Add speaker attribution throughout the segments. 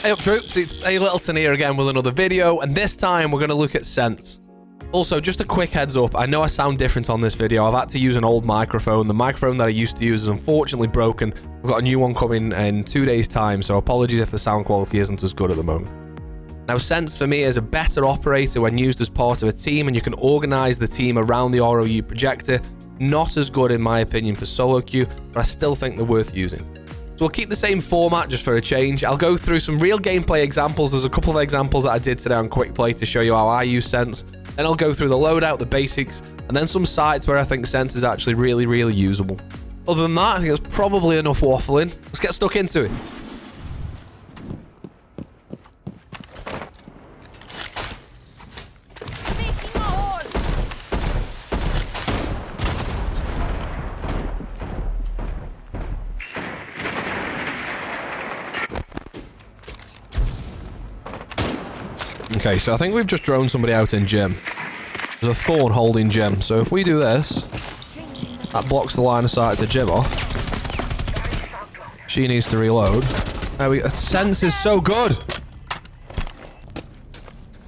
Speaker 1: Hey up troops, it's A Littleton here again with another video, and this time we're going to look at Sens. Also, just a quick heads up, I know I sound different on this video. I've had to use an old microphone. The microphone that I used to use is unfortunately broken. I've got a new one coming in 2 days time, so apologies if the sound quality isn't as good at the moment. Now, Sens for me is a better operator when used as part of a team, and you can organize the team around the ROU projector. Not as good in my opinion for solo queue, but I still think they're worth using. So we'll keep the same format just for a change. I'll go through some real gameplay examples. There's a couple of examples that I did today on Quick Play to show you how I use Sens. Then I'll go through the loadout, the basics, and then some sites where I think Sens is actually really, really usable. Other than that, I think that's probably enough waffling. Let's get stuck into it. Okay, so I think we've just droned somebody out in gym. There's a thorn holding gym, so if we do this, that blocks the line of sight to gym off. She needs to reload. There we go. Sens is so good!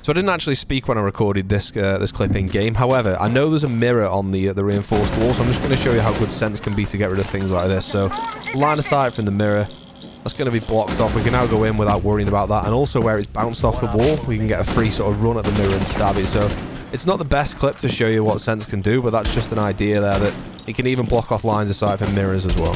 Speaker 1: So I didn't actually speak when I recorded this this clip in game. However, I know there's a mirror on the reinforced wall, so I'm just going to show you how good Sens can be to get rid of things like this. So, line of sight from the mirror. That's going to be blocked off. We can now go in without worrying about that. And also where it's bounced off the wall, we can get a free sort of run at the mirror and stab it. So it's not the best clip to show you what Sens can do, but that's just an idea there that it can even block off lines of sight from mirrors as well.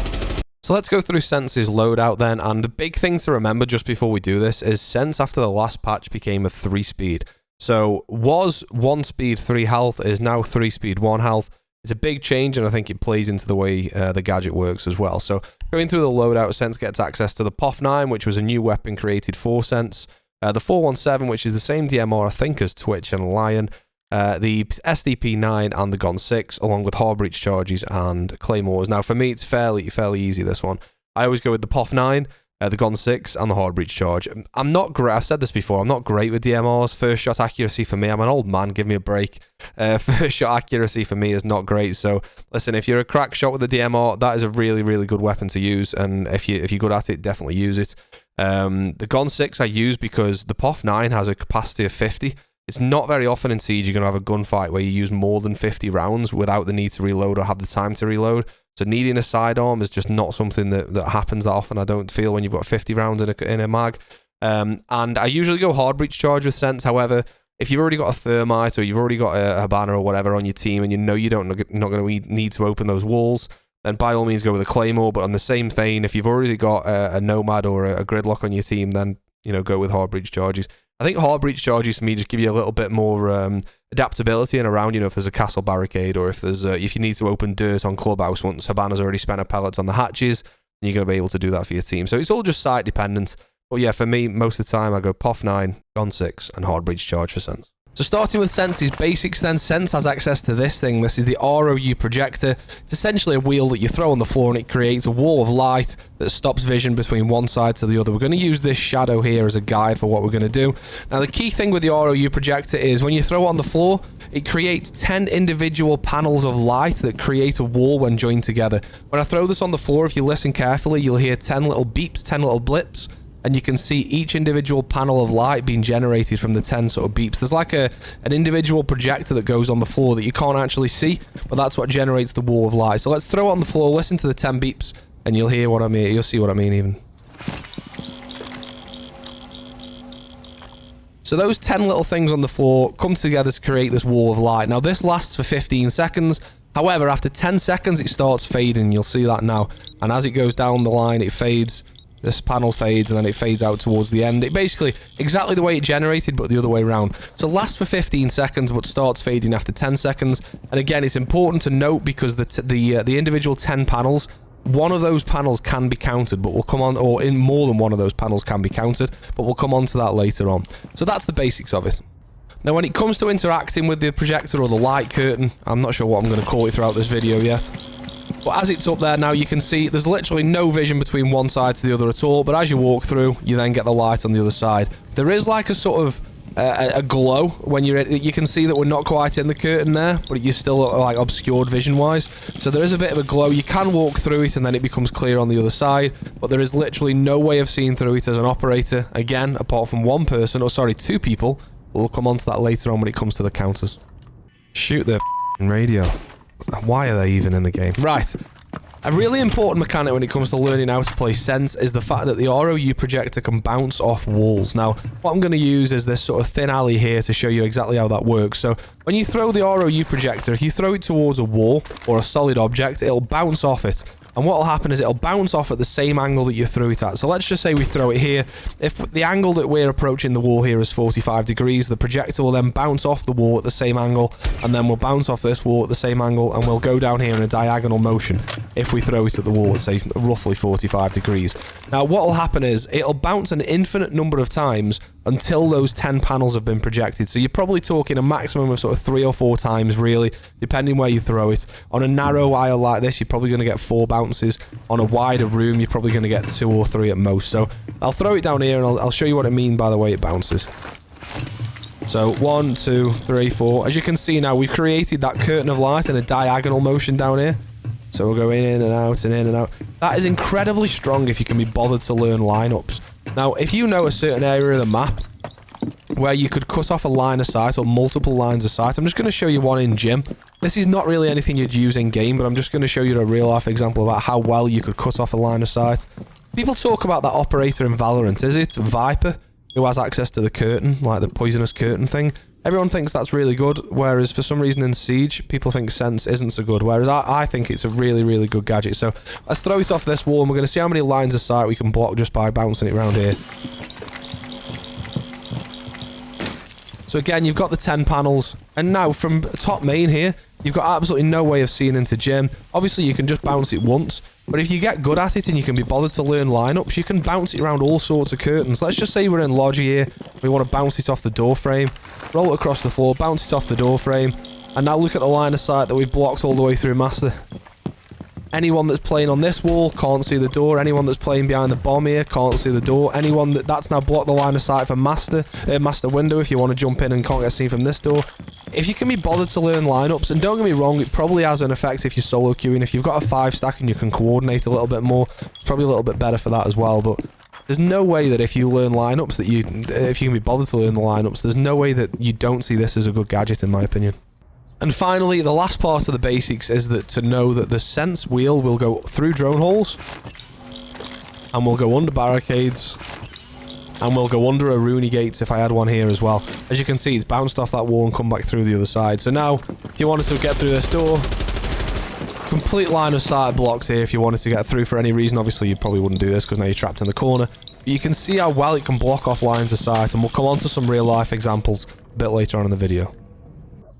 Speaker 1: So let's go through Sens's loadout then. And the big thing to remember just before we do this is Sens after the last patch became a 3-speed. So was 1 speed 3 health, is now 3 speed 1 health. It's a big change, and I think it plays into the way the gadget works as well. So going through the loadout, Sens gets access to the POF9, which was a new weapon created for Sens. The 417, which is the same DMR, I think, as Twitch and Lion. The SDP9 and the Gon 6, along with hard breach charges and claymores. Now, for me, it's fairly easy, this one. I always go with the POF9, the Gon 6, and the hard breach charge. I'm not great. I've said this before. I'm not great with DMRs. First shot accuracy for me. I'm an old man. Give me a break. First shot accuracy for me is not great. So listen, if you're a crack shot with the DMR, that is a really, really good weapon to use. And if you're good at it, definitely use it. The Gon 6 I use because the POF9 has a capacity of 50. It's not very often in Siege you're going to have a gunfight where you use more than 50 rounds without the need to reload or have the time to reload. So needing a sidearm is just not something that happens that often, I don't feel, when you've got 50 rounds in a mag. And I usually go hard breach charge with Sens. However, if you've already got a thermite or you've already got a Habana or whatever on your team and you know you're not going to need to open those walls, then by all means go with a claymore. But on the same vein, if you've already got a nomad or a gridlock on your team, then go with hard breach charges. I think hard breach charges to me just give you a little bit more adaptability and around, if there's a castle barricade or if there's if you need to open dirt on Clubhouse once Habana's already spent her pellets on the hatches, you're going to be able to do that for your team. So it's all just site dependent. But yeah, for me, most of the time I go POF9, Gon 6 and hard breach charge for Sens. So starting with Sens's basics then, Sens has access to this thing. This is the ROU projector. It's essentially a wheel that you throw on the floor and it creates a wall of light that stops vision between one side to the other. We're going to use this shadow here as a guide for what we're going to do. Now the key thing with the ROU projector is when you throw it on the floor, it creates 10 individual panels of light that create a wall when joined together. When I throw this on the floor, if you listen carefully, you'll hear 10 little beeps, 10 little blips. And you can see each individual panel of light being generated from the 10 sort of beeps. There's like an individual projector that goes on the floor that you can't actually see, but that's what generates the wall of light. So let's throw it on the floor, listen to the 10 beeps, and you'll hear what I mean. You'll see what I mean even. So those 10 little things on the floor come together to create this wall of light. Now this lasts for 15 seconds. However, after 10 seconds, it starts fading. You'll see that now. And as it goes down the line, it fades. This panel fades and then it fades out towards the end. It basically exactly the way it generated, but the other way around. So it lasts for 15 seconds, but starts fading after 10 seconds. And again, it's important to note because the individual 10 panels, one of those panels can be counted, but we'll come on, or in more than one of those panels can be counted, but we'll come on to that later on. So that's the basics of it. Now, when it comes to interacting with the projector or the light curtain, I'm not sure what I'm going to call it throughout this video yet. But as it's up there now, you can see there's literally no vision between one side to the other at all. But as you walk through, you then get the light on the other side. There is like a sort of a glow when you're in. You can see that we're not quite in the curtain there, but you're still like obscured vision-wise. So there is a bit of a glow. You can walk through it and then it becomes clear on the other side, but there is literally no way of seeing through it as an operator, again, apart from one person, or sorry, 2 people. We'll come on to that later on when it comes to the counters. Shoot the radio. Why are they even in the game? Right. A really important mechanic when it comes to learning how to play Sens is the fact that the ROU projector can bounce off walls. Now, what I'm going to use is this sort of thin alley here to show you exactly how that works. So, when you throw the ROU projector, if you throw it towards a wall or a solid object, it'll bounce off it. And what will happen is it'll bounce off at the same angle that you threw it at. So let's just say we throw it here. If the angle that we're approaching the wall here is 45 degrees, the projector will then bounce off the wall at the same angle, and then we'll bounce off this wall at the same angle, and we'll go down here in a diagonal motion if we throw it at the wall at, say, roughly 45 degrees. Now, what will happen is it'll bounce an infinite number of times until those 10 panels have been projected. So you're probably talking a maximum of sort of 3 or 4 times, really, depending where you throw it. On a narrow aisle like this, you're probably going to get 4 bounces. On a wider room, you're probably going to get 2 or 3 at most. So I'll throw it down here, and I'll show you what I mean by the way it bounces. So 1, 2, 3, 4. As you can see now, we've created that curtain of light in a diagonal motion down here. So we'll go in and out and in and out. That is incredibly strong if you can be bothered to learn lineups. Now, if you know a certain area of the map where you could cut off a line of sight or multiple lines of sight, I'm just going to show you one in gym. This is not really anything you'd use in game, but I'm just going to show you a real life example about how well you could cut off a line of sight. People talk about that operator in Valorant. Is it Viper who has access to the curtain, like the poisonous curtain thing? Everyone thinks that's really good, whereas for some reason in Siege, people think Sens isn't so good, whereas I think it's a really, really good gadget. So let's throw it off this wall, and we're going to see how many lines of sight we can block just by bouncing it around here. So again, you've got the 10 panels, and now from top main here, you've got absolutely no way of seeing into gym. Obviously, you can just bounce it once, but if you get good at it and you can be bothered to learn lineups, you can bounce it around all sorts of curtains. Let's just say we're in Lodge here, we want to bounce it off the door frame, roll it across the floor, bounce it off the door frame, and now look at the line of sight that we've blocked all the way through Master. Anyone that's playing on this wall can't see the door. Anyone that's playing behind the bomb here can't see the door. Anyone that's now blocked the line of sight for Master window if you want to jump in and can't get seen from this door. If you can be bothered to learn lineups, and don't get me wrong, it probably has an effect if you're solo queuing. If you've got a 5 stack and you can coordinate a little bit more, it's probably a little bit better for that as well. But there's no way that if you learn lineups that if you can be bothered to learn the lineups, there's no way that you don't see this as a good gadget, in my opinion. And finally, the last part of the basics is that to know that the Sense wheel will go through drone holes, and will go under barricades, and will go under a Rooney gates if I had one here as well. As you can see, it's bounced off that wall and come back through the other side. So now, if you wanted to get through this door, complete line of sight blocked here if you wanted to get through for any reason. Obviously, you probably wouldn't do this because now you're trapped in the corner. But you can see how well it can block off lines of sight, and we'll come on to some real life examples a bit later on in the video.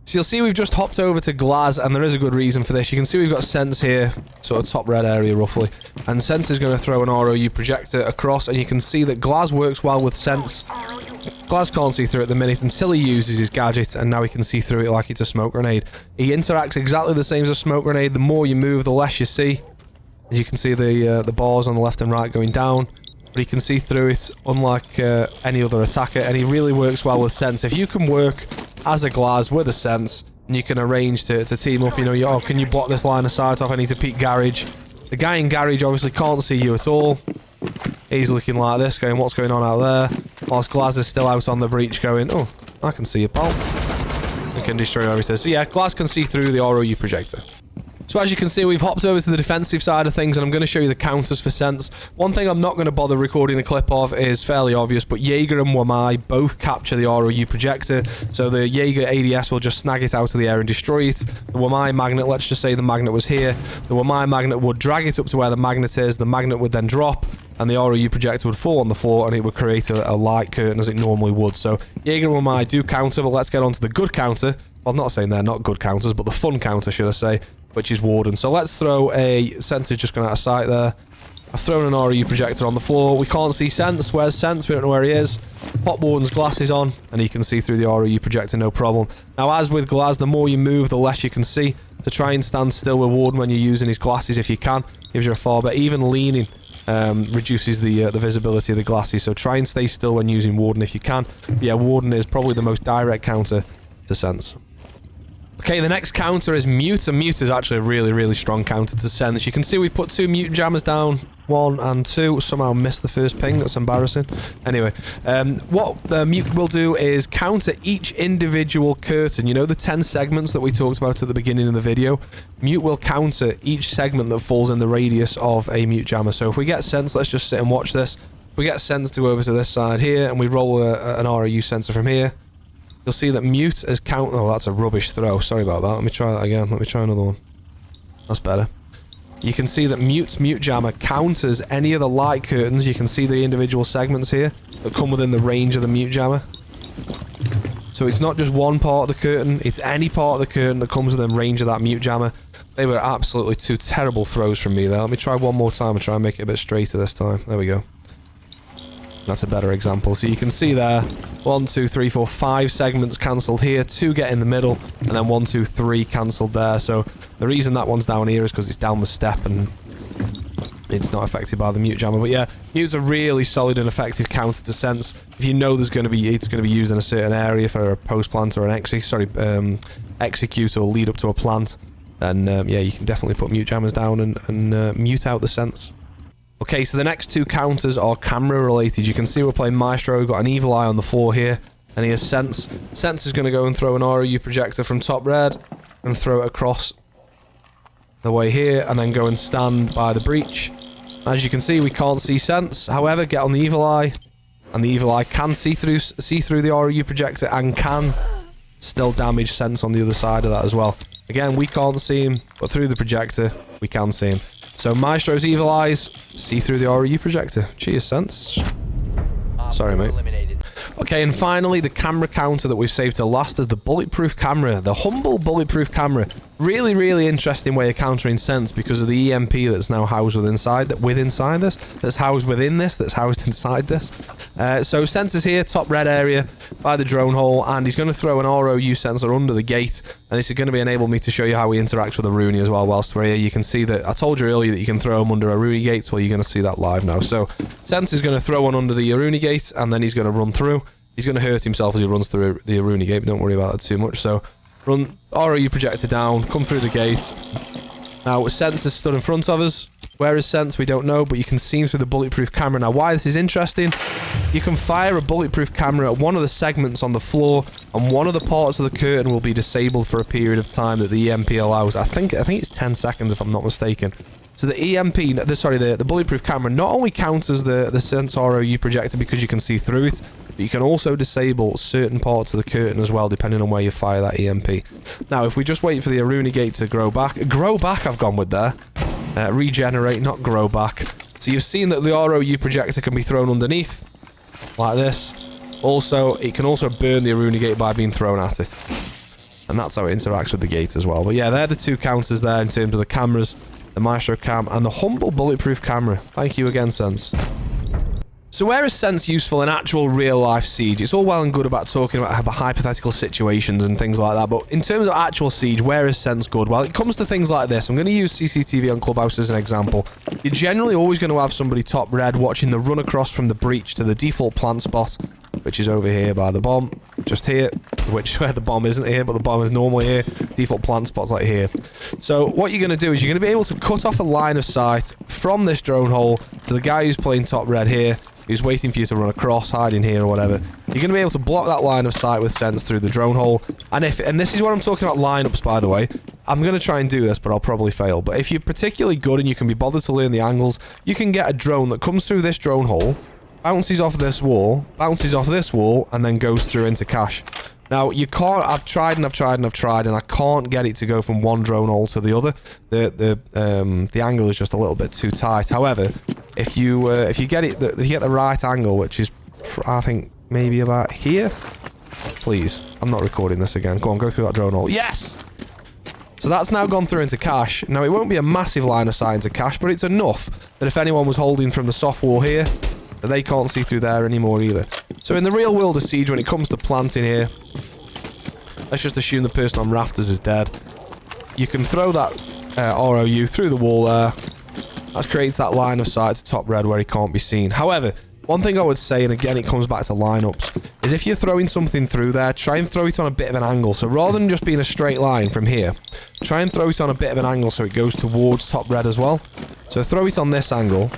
Speaker 1: So you'll see we've just hopped over to Glass, and there is a good reason for this. You can see we've got Sense here, sort of top red area roughly, and Sense is going to throw an ROU projector across, and you can see that Glass works well with Sense. Glass can't see through it at the minute until he uses his gadget, and now he can see through it like it's a smoke grenade. He interacts exactly the same as a smoke grenade. The more you move, the less you see. As you can see the bars on the left and right going down, but he can see through it unlike any other attacker, and he really works well with Sense. If you can work as a Glass with a Sense, and you can arrange to team up, you know, oh, can you block this line of sight off? I need to peek garage. The guy in garage obviously can't see you at all. He's looking like this, going, what's going on out there? Whilst Glass is still out on the breach going, oh, I can see you, pal. We can destroy everything. So yeah, Glass can see through the ROU projector. So as you can see, we've hopped over to the defensive side of things, and I'm going to show you the counters for Sense. One thing I'm not going to bother recording a clip of is fairly obvious, but Jaeger and Wamai both capture the ROU projector, so the Jaeger ADS will just snag it out of the air and destroy it. The Wamai magnet, let's just say the magnet was here, the Wamai magnet would drag it up to where the magnet is, the magnet would then drop, and the ROU projector would fall on the floor, and it would create a light curtain as it normally would. So Jaeger and Wamai do counter, but let's get on to the good counter. Well, I'm not saying they're not good counters, but the fun counter, should I say, which is Warden. So let's throw a Sense just going out of sight there. I've thrown an ROU projector on the floor. We can't see Sense. Where's Sense? We don't know where he is. Pop Warden's glasses on, and he can see through the ROU projector, no problem. Now, as with Glass, the more you move, the less you can see. To try and stand still with Warden when you're using his glasses, if you can, gives you a far better. Even leaning reduces the visibility of the glasses. So try and stay still when using Warden if you can. Yeah, Warden is probably the most direct counter to Sense. Okay, the next counter is Mute, and Mute is actually a really, really strong counter to Sense. You can see we put 2 Mute jammers down, 1 and 2. Somehow missed the first ping. That's embarrassing. Anyway, what the Mute will do is counter each individual curtain. You know the 10 segments that we talked about at the beginning of the video? Mute will counter each segment that falls in the radius of a Mute jammer. So if we get Sense, let's just sit and watch this. If we get Sense to go over to this side here, and we roll an ROU sensor from here, you'll see that Mute is count. Oh, that's a rubbish throw. Sorry about that. Let me try that again. Let me try another one. That's better. You can see that Mute's Mute Jammer counters any of the light curtains. You can see the individual segments here that come within the range of the Mute Jammer. So it's not just one part of the curtain. It's any part of the curtain that comes within range of that Mute Jammer. They were absolutely 2 terrible throws from me there. Let me try one more time and try and make it a bit straighter this time. There we go. That's a better example. So you can see there, 1, 2, 3, 4, 5 segments cancelled here, 2 get in the middle, and then 1, 2, 3 cancelled there. So the reason that one's down here is because it's down the step and it's not affected by the Mute Jammer. But yeah, Mute's a really solid and effective counter to Sense. If you know it's going to be used in a certain area for a post plant or an execute or lead up to a plant, then yeah, you can definitely put Mute Jammers down and mute out the Sense. Okay, so the next 2 counters are camera related. You can see we're playing Maestro. We've got an evil eye on the floor here, and he has Sense. Sense is going to go and throw an ROU projector from top red and throw it across the way here, and then go and stand by the breach. As you can see, we can't see Sense. However, get on the evil eye, and the evil eye can see through the ROU projector and can still damage Sense on the other side of that as well. Again, we can't see him, but through the projector, we can see him. So Maestro's evil eyes see through the ROU projector. Cheers, Sense. Sorry, mate. Okay, and finally, the camera counter that we've saved to last is the bulletproof camera. The humble bulletproof camera. Really, really interesting way of countering Sense because of the EMP that's now housed inside this. That's housed inside this. So Sense is here, top red area by the drone hole, and he's going to throw an ROU sensor under the gate, and this is going to enable me to show you how he interacts with a Rooney as well whilst we're here. You can see that I told you earlier that you can throw him under a Rooney gate. Well, you're going to see that live now. So Sense is going to throw one under the Rooney gate, and then he's going to run through. He's going to hurt himself as he runs through the Rooney gate, but don't worry about that too much. So run ROU projector down, come through the gate. Now Sense is stood in front of us. Where is Sense? We don't know, but you can see him through the bulletproof camera. Now, why this is interesting, you can fire a bulletproof camera at one of the segments on the floor, and one of the parts of the curtain will be disabled for a period of time that the EMP allows. I think it's 10 seconds if I'm not mistaken. So the bulletproof camera not only counters the Sense ROU projector because you can see through it, but you can also disable certain parts of the curtain as well, depending on where you fire that EMP. Now, if we just wait for the Rooney gate to grow back, I've gone with there. Regenerate, not grow back. So you've seen that the ROU projector can be thrown underneath, like this. Also, it can also burn the Rooney gate by being thrown at it. And that's how it interacts with the gate as well. But yeah, they're the 2 counters there in terms of the cameras. The Maestro cam and the humble bulletproof camera. Thank you again, Sense. So where is Sense useful in actual real-life Siege? It's all well and good about talking about hypothetical situations and things like that, but in terms of actual Siege, where is Sense good? Well, it comes to things like this. I'm going to use CCTV on Clubhouse as an example. You're generally always going to have somebody top red watching the run across from the breach to the default plant spot, which is over here by the bomb, just here, where the bomb isn't here, but the bomb is normally here. Default plant spot's like here. So what you're going to do is you're going to be able to cut off a line of sight from this drone hole to the guy who's playing top red here, who's waiting for you to run across, hiding here or whatever. You're going to be able to block that line of sight with Sense through the drone hole. And this is what I'm talking about lineups, by the way. I'm going to try and do this, but I'll probably fail. But if you're particularly good and you can be bothered to learn the angles, you can get a drone that comes through this drone hole, bounces off this wall, and then goes through into cache. Now, you can't... I've tried, and I can't get it to go from one drone hole to the other. The angle is just a little bit too tight. However, if you get the right angle, which is, I think, maybe about here... Please, I'm not recording this again. Go on, go through that drone hole. Yes! So that's now gone through into cache. Now, it won't be a massive line of sight into cache, but it's enough that if anyone was holding from the soft wall here, they can't see through there anymore either. So in the real world of Siege, when it comes to planting here, let's just assume the person on rafters is dead. You can throw that ROU through the wall there, That creates that line of sight to top red where he can't be seen. However, one thing I would say, and again it comes back to lineups, is if you're throwing something through there, try and throw it on a bit of an angle. So rather than just being a straight line from here, try and throw it on a bit of an angle so it goes towards top red as well. So throw it on this angle,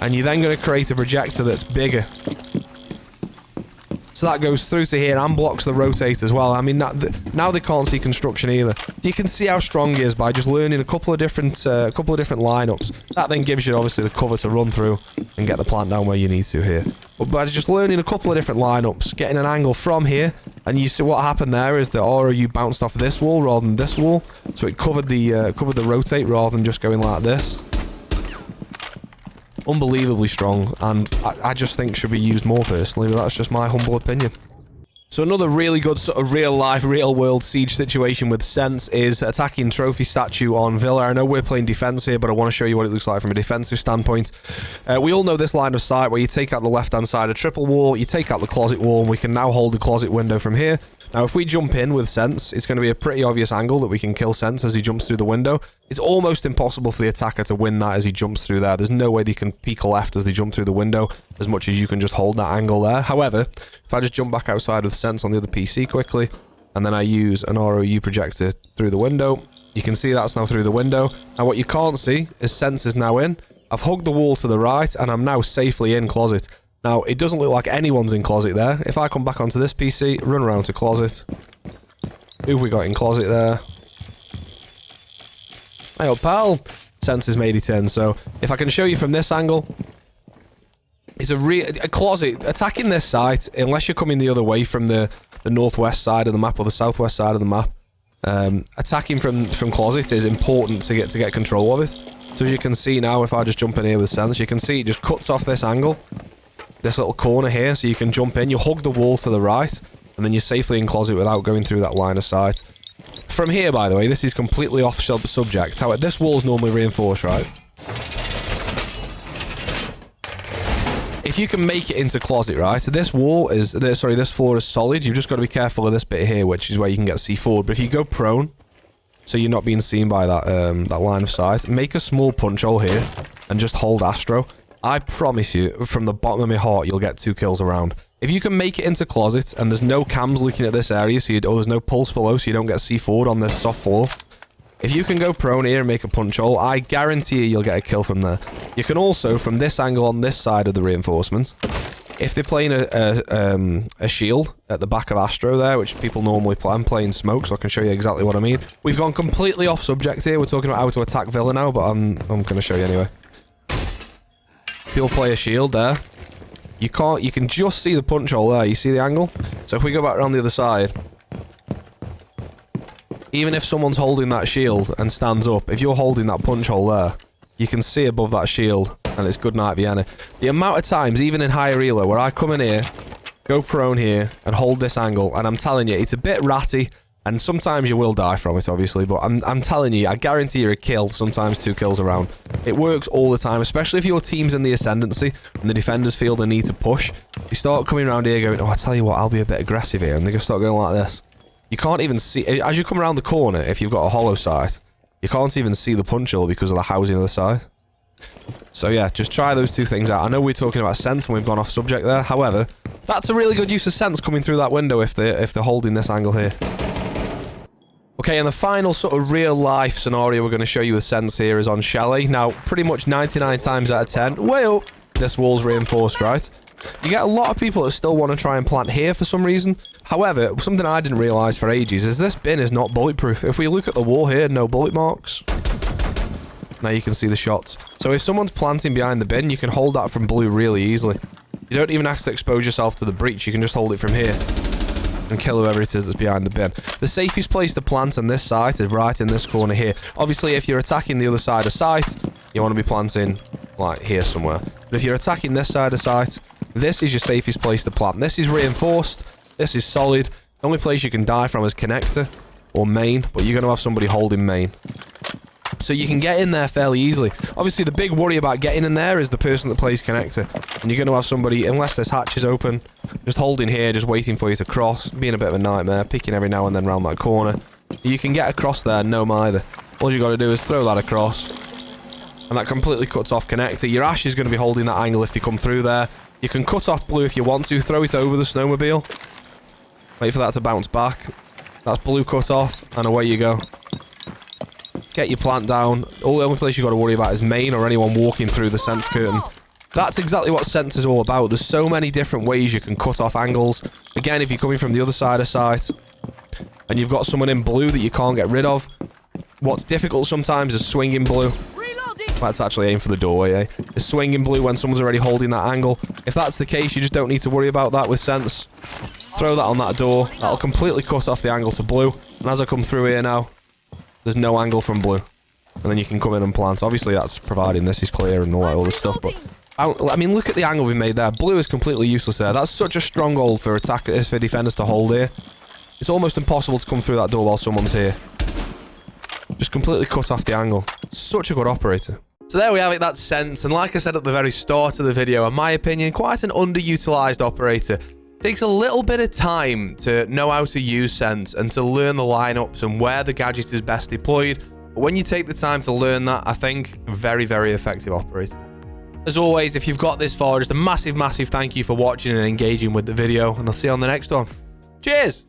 Speaker 1: and you're then going to create a projector that's bigger. So that goes through to here and blocks the rotate as well. I mean, now they can't see construction either. You can see how strong he is by just learning a couple of different lineups. That then gives you obviously the cover to run through and get the plant down where you need to here. But by just learning a couple of different lineups, getting an angle from here, and you see what happened there is the ROU bounced off this wall rather than this wall, so it covered the rotate rather than just going like this. Unbelievably strong, and I just think should be used more personally, but that's just my humble opinion. So another really good sort of real-life, real-world siege situation with Sens is attacking trophy statue on Villa. I know we're playing defense here, but I want to show you what it looks like from a defensive standpoint. We all know this line of sight where you take out the left-hand side of triple wall, you take out the closet wall, and we can now hold the closet window from here. Now, if we jump in with Sens, it's going to be a pretty obvious angle that we can kill Sens as he jumps through the window. It's almost impossible for the attacker to win that as he jumps through there. There's no way they can peek left as they jump through the window as much as you can just hold that angle there. However, if I just jump back outside with Sens on the other PC quickly, and then I use an ROU projector through the window, you can see that's now through the window. Now, what you can't see is Sens is now in. I've hugged the wall to the right, and I'm now safely in closet. Now, it doesn't look like anyone's in closet there. If I come back onto this PC, run around to closet. Who have we got in closet there? Hey up, pal. Sens is made it in. So, if I can show you from this angle, it's a closet. Attacking this site, unless you're coming the other way from the northwest side of the map or the southwest side of the map, attacking from closet is important to get control of it. So as you can see now, if I just jump in here with Sens, you can see it just cuts off this angle. This little corner here, so you can jump in, you hug the wall to the right, and then you're safely in closet without going through that line of sight. From here, by the way, this is completely off subject. However, this wall is normally reinforced, right? If you can make it into closet, right, this floor is solid. You've just got to be careful of this bit here, which is where you can get C4. But if you go prone, so you're not being seen by that line of sight, make a small punch hole here and just hold Astro. I promise you, from the bottom of my heart, you'll get 2 kills around. If you can make it into closet and there's no cams looking at this area, so there's no pulse below, so you don't get C4'd on this soft floor. If you can go prone here and make a punch hole, I guarantee you'll get a kill from there. You can also, from this angle on this side of the reinforcements, if they're playing a shield at the back of Astro there, which people normally play, I'm playing smoke, so I can show you exactly what I mean. We've gone completely off subject here. We're talking about how to attack Villa now, but I'm going to show you anyway. People play a shield there. You can just see the punch hole there. You see the angle? So if we go back around the other side, even if someone's holding that shield and stands up, if you're holding that punch hole there, you can see above that shield, and it's good night Vienna. The amount of times, even in higher elo, where I come in here, go prone here, and hold this angle, and I'm telling you, it's a bit ratty, and sometimes you will die from it, obviously, but I'm telling you, I guarantee you're a kill, sometimes 2 kills around. It works all the time, especially if your team's in the ascendancy, and the defenders feel the need to push. You start coming around here going, oh, I tell you what, I'll be a bit aggressive here, and they just start going like this. You can't even see, as you come around the corner, if you've got a hollow sight, you can't even see the punch hole because of the housing on the side. So yeah, just try those 2 things out. I know we're talking about Sens and we've gone off subject there. However, that's a really good use of Sens coming through that window if they're holding this angle here. Okay, and the final sort of real-life scenario we're going to show you with Sens here is on Chalet. Now, pretty much 99 times out of 10, well, this wall's reinforced, right? You get a lot of people that still want to try and plant here for some reason. However, something I didn't realise for ages is this bin is not bulletproof. If we look at the wall here, no bullet marks. Now you can see the shots. So if someone's planting behind the bin, you can hold that from blue really easily. You don't even have to expose yourself to the breach. You can just hold it from here and kill whoever it is that's behind the bin. The safest place to plant on this site is right in this corner here. Obviously, if you're attacking the other side of site, you want to be planting like here somewhere. But if you're attacking this side of site, this is your safest place to plant. This is reinforced. This is solid. The only place you can die from is connector or main, but you're going to have somebody holding main. So you can get in there fairly easily. Obviously, the big worry about getting in there is the person that plays connector. And you're going to have somebody, unless this hatch is open, just holding here, just waiting for you to cross, being a bit of a nightmare, picking every now and then around that corner. You can get across there, no either. All you got to do is throw that across. and that completely cuts off connector. Your Ash is going to be holding that angle if they come through there. You can cut off blue if you want to. Throw it over the snowmobile. Wait for that to bounce back. That's blue cut off, and away you go. Get your plant down. All the only place you've got to worry about is main or anyone walking through the Sense curtain. That's exactly what Sense is all about. There's so many different ways you can cut off angles. Again, if you're coming from the other side of site, and you've got someone in blue that you can't get rid of, what's difficult sometimes is swinging blue. Let's actually aim for the doorway, eh? Is swinging blue when someone's already holding that angle. If that's the case, you just don't need to worry about that with Sense. Throw that on that door. That'll completely cut off the angle to blue. And as I come through here now, there's no angle from blue. And then you can come in and plant. Obviously, that's providing this is clear and all that other stuff, but... I mean, look at the angle we made there. Blue is completely useless there. That's such a stronghold for for defenders to hold here. It's almost impossible to come through that door while someone's here. Just completely cut off the angle. Such a good operator. So there we have it, that's Sense. And like I said at the very start of the video, in my opinion, quite an underutilized operator. Takes a little bit of time to know how to use Sense and to learn the lineups and where the gadget is best deployed. But when you take the time to learn that, I think very, very effective operator. As always, if you've got this far, just a massive, massive thank you for watching and engaging with the video, and I'll see you on the next one. Cheers!